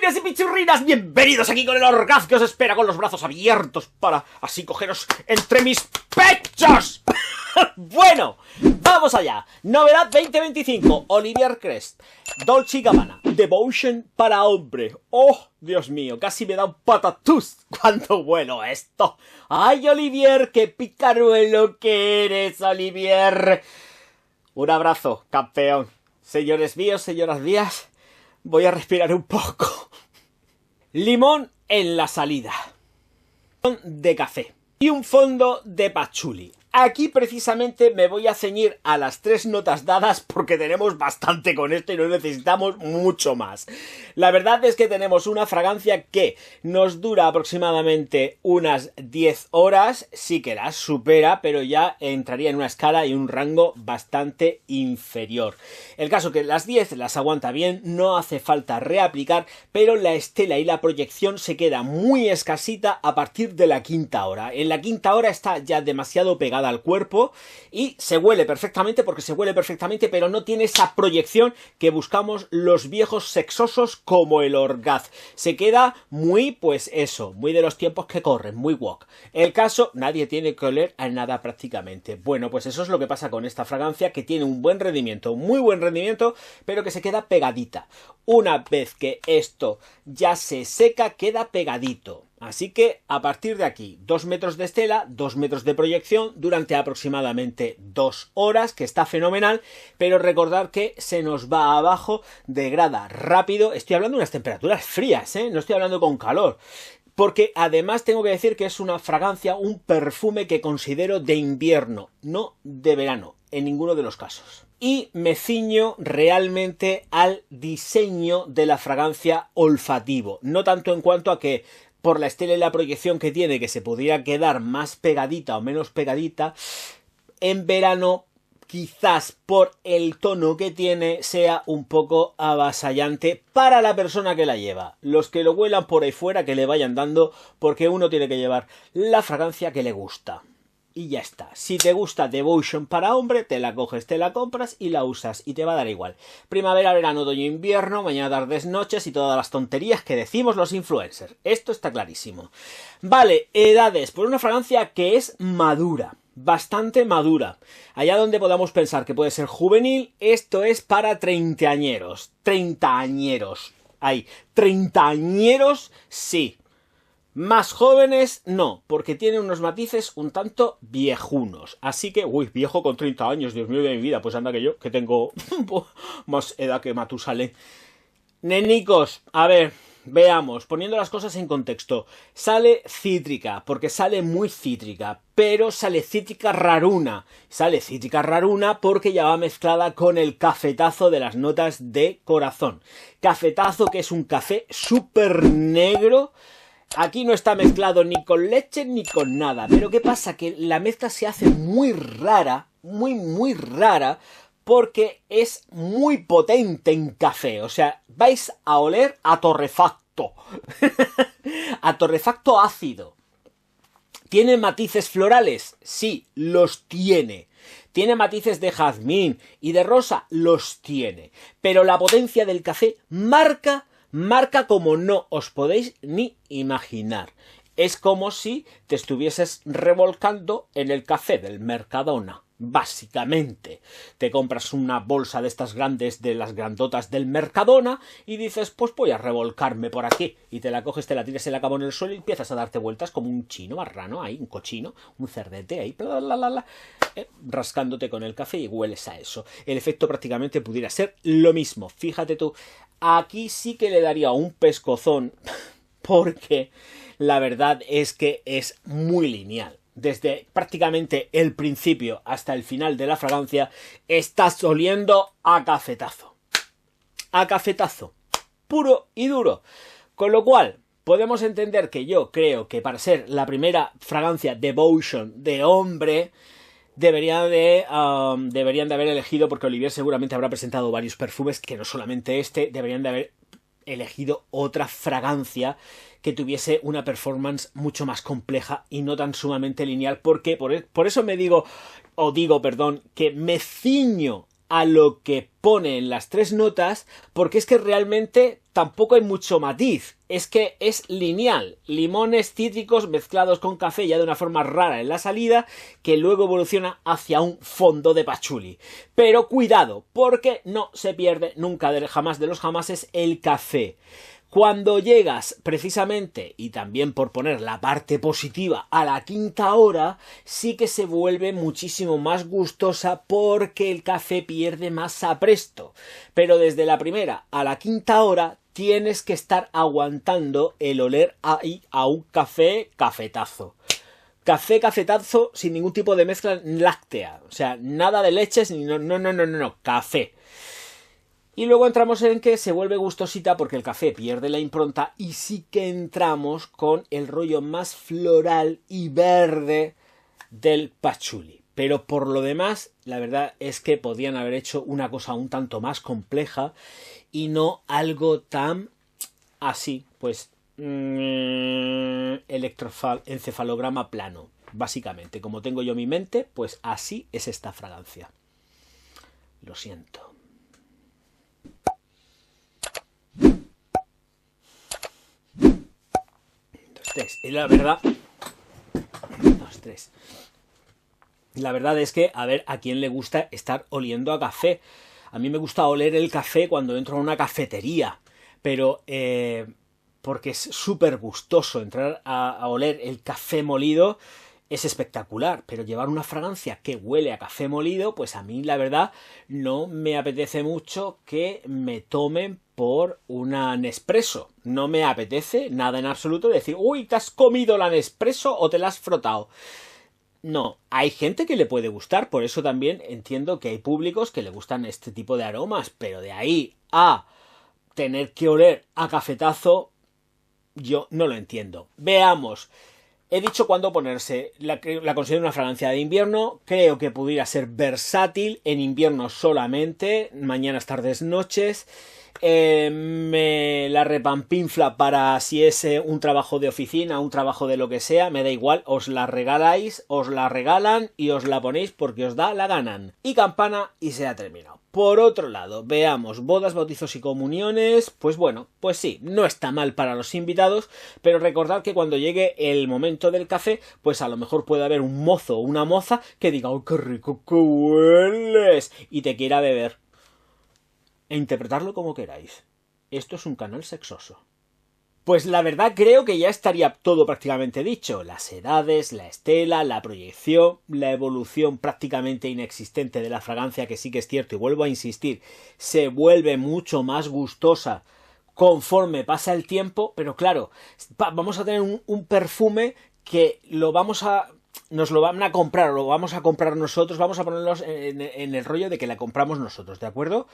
pichurrines y pichurrinas, bienvenidos aquí con el Orgaz que os espera con los brazos abiertos para así cogeros entre mis pechos. Bueno, vamos allá. Novedad 2025, Olivier Crest, Dolce & Gabbana, Devotion para hombre. Oh, Dios mío, casi me da un patatús cuando vuelo esto. Ay, Olivier, qué picaruelo que eres, Olivier. Un abrazo, campeón. Señores míos, señoras mías, voy a respirar un poco. Limón en la salida. De café. Y un fondo de patchouli. Aquí precisamente me voy a ceñir a las 3 notas dadas porque tenemos bastante con esto y no necesitamos mucho más. La verdad es que tenemos una fragancia que nos dura aproximadamente unas 10 horas, sí que las supera, pero ya entraría en una escala y un rango bastante inferior. El caso que las 10 las aguanta bien, no hace falta reaplicar, pero la estela y la proyección se queda muy escasita a partir de la 5ª hora. En la 5ª hora está ya demasiado pegada al cuerpo y se huele perfectamente porque se huele perfectamente, pero no tiene esa proyección que buscamos los viejos sexosos como el Orgaz. Se queda muy, pues eso, muy de los tiempos que corren, muy wok. El caso, nadie tiene que oler a nada prácticamente. Bueno, pues eso es lo que pasa con esta fragancia, que tiene un buen rendimiento, muy buen rendimiento, pero que se queda pegadita. Una vez que esto ya se seca, queda pegadito. Así que a partir de aquí, 2 metros de estela, 2 metros de proyección durante aproximadamente 2 horas, que está fenomenal, pero recordad que se nos va abajo, degrada rápido. Estoy hablando de unas temperaturas frías, no estoy hablando con calor. Porque además tengo que decir que es una fragancia, un perfume que considero de invierno, no de verano, en ninguno de los casos. Y me ciño realmente al diseño de la fragancia olfativo, no tanto en cuanto a que por la estela y la proyección que tiene, que se podría quedar más pegadita o menos pegadita, en verano quizás por el tono que tiene sea un poco avasallante para la persona que la lleva. Los que lo huelan por ahí fuera que le vayan dando, porque uno tiene que llevar la fragancia que le gusta. Y ya está. Si te gusta Devotion para hombre, te la coges, te la compras y la usas y te va a dar igual. Primavera, verano, otoño, invierno, mañana, tardes, noches y todas las tonterías que decimos los influencers. Esto está clarísimo. Vale, edades. Pues una fragancia que es madura. Bastante madura. Allá donde podamos pensar que puede ser juvenil, esto es para treintañeros. Treintañeros. Hay treintañeros, sí. Más jóvenes, no, porque tiene unos matices un tanto viejunos. Así que, uy, viejo con 30 años, Dios mío de mi vida, pues anda que yo, que tengo más edad que Matusalén. Nenicos, a ver, veamos, poniendo las cosas en contexto. Sale cítrica, porque sale muy cítrica, pero sale cítrica raruna. Sale cítrica raruna porque ya va mezclada con el cafetazo de las notas de corazón. Cafetazo que es un café súper negro. Aquí no está mezclado ni con leche ni con nada. Pero ¿qué pasa? Que la mezcla se hace muy rara, muy rara, porque es muy potente en café. O sea, vais a oler a torrefacto. A torrefacto ácido. ¿Tiene matices florales? Sí, los tiene. ¿Tiene matices de jazmín y de rosa? Los tiene. Pero la potencia del café marca como no os podéis ni imaginar. Es como si te estuvieses revolcando en el café del Mercadona. Básicamente, te compras una bolsa de estas grandes, de las grandotas del Mercadona, y dices, pues voy a revolcarme por aquí. Y te la coges, te la tiras, se la acabó en el suelo y empiezas a darte vueltas como un chino marrano ahí, un cochino, un cerdete ahí, rascándote con el café y hueles a eso. El efecto prácticamente pudiera ser lo mismo. Fíjate tú, aquí sí que le daría un pescozón, porque la verdad es que es muy lineal. Desde prácticamente el principio hasta el final de la fragancia, estás oliendo a cafetazo. A cafetazo. Puro y duro. Con lo cual, podemos entender que yo creo que para ser la primera fragancia Devotion de hombre, deberían de haber elegido, porque Olivier seguramente habrá presentado varios perfumes, que no solamente este, deberían de haber elegido otra fragancia que tuviese una performance mucho más compleja y no tan sumamente lineal, porque por eso me digo, que me ciño a lo que pone en las 3 notas, porque es que realmente tampoco hay mucho matiz, es que es lineal, limones cítricos mezclados con café ya de una forma rara en la salida, que luego evoluciona hacia un fondo de patchouli. Pero cuidado, porque no se pierde nunca, jamás de los jamases, el café. Cuando llegas precisamente, y también por poner la parte positiva, a la 5ª hora, sí que se vuelve muchísimo más gustosa porque el café pierde más apresto. Pero desde la 1ª a la 5ª hora tienes que estar aguantando el oler ahí a un cafetazo. Cafetazo sin ningún tipo de mezcla láctea. O sea, nada de leches, no, café. Y luego entramos en que se vuelve gustosita porque el café pierde la impronta y sí que entramos con el rollo más floral y verde del patchouli. Pero por lo demás, la verdad es que podían haber hecho una cosa un tanto más compleja y no algo tan así, pues encefalograma plano. Básicamente, como tengo yo mi mente, pues así es esta fragancia. Lo siento. 3. Y la verdad... 2, 3. La verdad es que, a ver, a quién le gusta estar oliendo a café. A mí me gusta oler el café cuando entro a una cafetería. Pero, porque es súper gustoso entrar a oler el café molido. Es espectacular, pero llevar una fragancia que huele a café molido, pues a mí la verdad no me apetece mucho que me tomen por una Nespresso. No me apetece nada en absoluto decir, uy, ¿te has comido la Nespresso o te la has frotado? No, hay gente que le puede gustar, por eso también entiendo que hay públicos que le gustan este tipo de aromas, pero de ahí a tener que oler a cafetazo, yo no lo entiendo. Veamos. He dicho cuándo ponerse. La considero una fragancia de invierno. Creo que pudiera ser versátil en invierno solamente. Mañanas, tardes, noches. Me la repampinfla para si es un trabajo de oficina, un trabajo de lo que sea, me da igual, os la regaláis, os la regalan y os la ponéis porque os da la gana. Y campana y se ha terminado. Por otro lado, veamos, bodas, bautizos y comuniones, pues bueno, pues sí, no está mal para los invitados, pero recordad que cuando llegue el momento del café, pues a lo mejor puede haber un mozo o una moza que diga, ¡oh, qué rico que hueles! Y te quiera beber. E interpretarlo como queráis. Esto es un canal sexoso. Pues la verdad creo que ya estaría todo prácticamente dicho. Las edades, la estela, la proyección, la evolución prácticamente inexistente de la fragancia, que sí que es cierto, y vuelvo a insistir, se vuelve mucho más gustosa conforme pasa el tiempo, pero claro, vamos a tener un perfume que nos lo van a comprar, o lo vamos a comprar nosotros, vamos a ponernos en el rollo de que la compramos nosotros, ¿de acuerdo?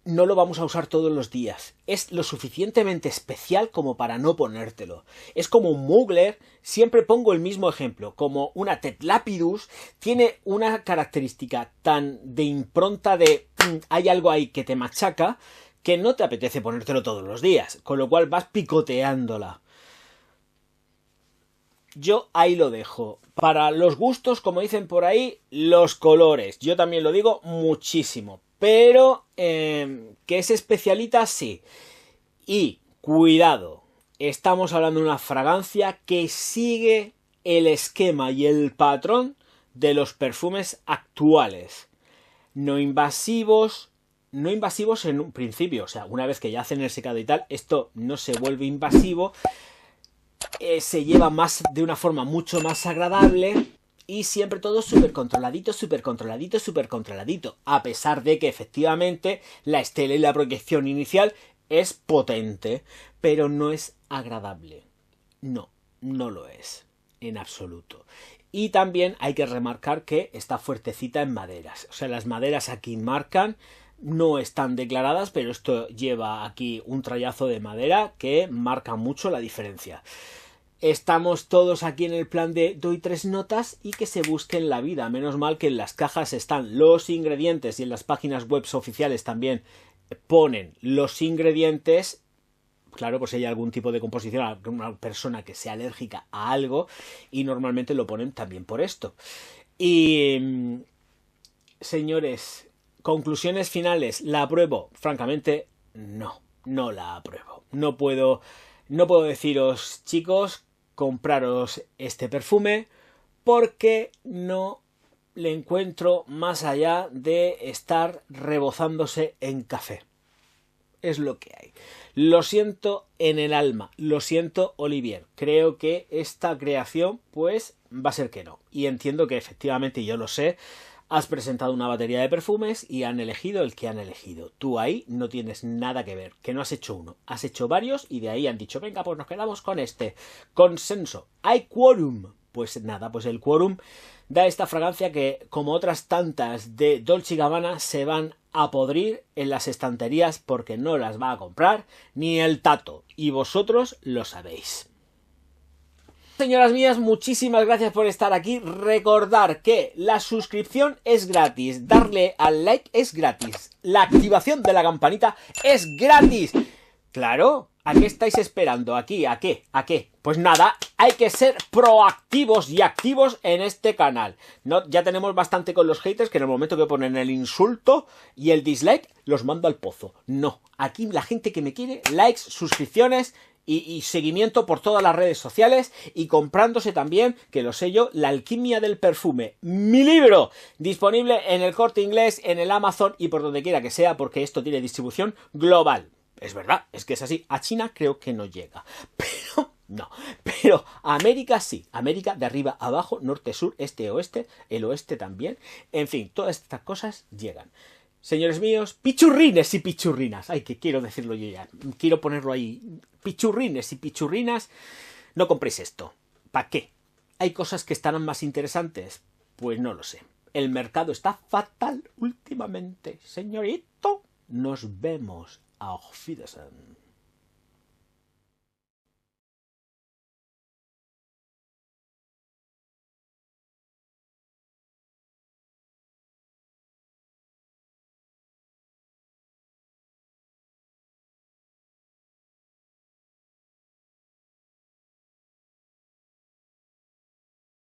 No lo vamos a usar todos los días. Es lo suficientemente especial como para no ponértelo. Es como un Mugler, siempre pongo el mismo ejemplo, como una Tet Lapidus, tiene una característica tan de impronta de hay algo ahí que te machaca, que no te apetece ponértelo todos los días, con lo cual vas picoteándola. Yo ahí lo dejo. Para los gustos, como dicen por ahí, los colores. Yo también lo digo muchísimo. Pero que es especialita, sí. Y cuidado, estamos hablando de una fragancia que sigue el esquema y el patrón de los perfumes actuales. No invasivos en un principio. O sea, una vez que ya hacen el secado y tal, esto no se vuelve invasivo. Se lleva más de una forma mucho más agradable. Y siempre todo súper controladito, súper controladito, súper controladito. A pesar de que efectivamente la estela y la proyección inicial es potente, pero no es agradable. No, no lo es. En absoluto. Y también hay que remarcar que está fuertecita en maderas. O sea, las maderas aquí marcan, no están declaradas, pero esto lleva aquí un trayazo de madera que marca mucho la diferencia. Estamos todos aquí en el plan de doy 3 notas y que se busquen la vida. Menos mal que en las cajas están los ingredientes y en las páginas web oficiales también ponen los ingredientes. Claro, pues si hay algún tipo de composición, alguna persona que sea alérgica a algo, y normalmente lo ponen también por esto. Y señores, Conclusiones finales, ¿la apruebo? Francamente, no, no la apruebo. No puedo deciros, chicos, compraros este perfume porque no le encuentro más allá de estar rebozándose en café. Es lo que hay. Lo siento en el alma, lo siento, Olivier. Creo que esta creación, pues, va a ser que no. Y entiendo que efectivamente, yo lo sé, has presentado una batería de perfumes y han elegido el que han elegido. Tú ahí no tienes nada que ver, que no has hecho uno, has hecho varios y de ahí han dicho, venga, pues nos quedamos con este. Consenso. Hay quórum. Pues nada, pues el quórum da esta fragancia que, como otras tantas de Dolce & Gabbana, se van a podrir en las estanterías porque no las va a comprar ni el tato. Y vosotros lo sabéis. Señoras mías, muchísimas gracias por estar aquí. Recordar que la suscripción es gratis, darle al like es gratis, la activación de la campanita es gratis. Claro, ¿a qué estáis esperando? ¿Aquí? ¿A qué? ¿A qué? Pues nada, hay que ser proactivos y activos en este canal. No, ya tenemos bastante con los haters que en el momento que ponen el insulto y el dislike los mando al pozo. No, aquí la gente que me quiere, likes, suscripciones y seguimiento por todas las redes sociales y comprándose también, que lo sé yo, La alquimia del perfume, mi libro, disponible en el Corte Inglés, en el Amazon y por donde quiera que sea, porque esto tiene distribución global. Es verdad, es que es así. A China creo que no llega, pero no, pero a América sí, América de arriba a abajo, norte, sur, este, oeste, el oeste también, en fin, todas estas cosas llegan. Señores míos, pichurrines y pichurrinas. Ay, que quiero decirlo yo ya. Quiero ponerlo ahí. Pichurrines y pichurrinas. No compréis esto. ¿Para qué? ¿Hay cosas que estarán más interesantes? Pues no lo sé. El mercado está fatal últimamente. Señorito, nos vemos. Auf Wiedersehen.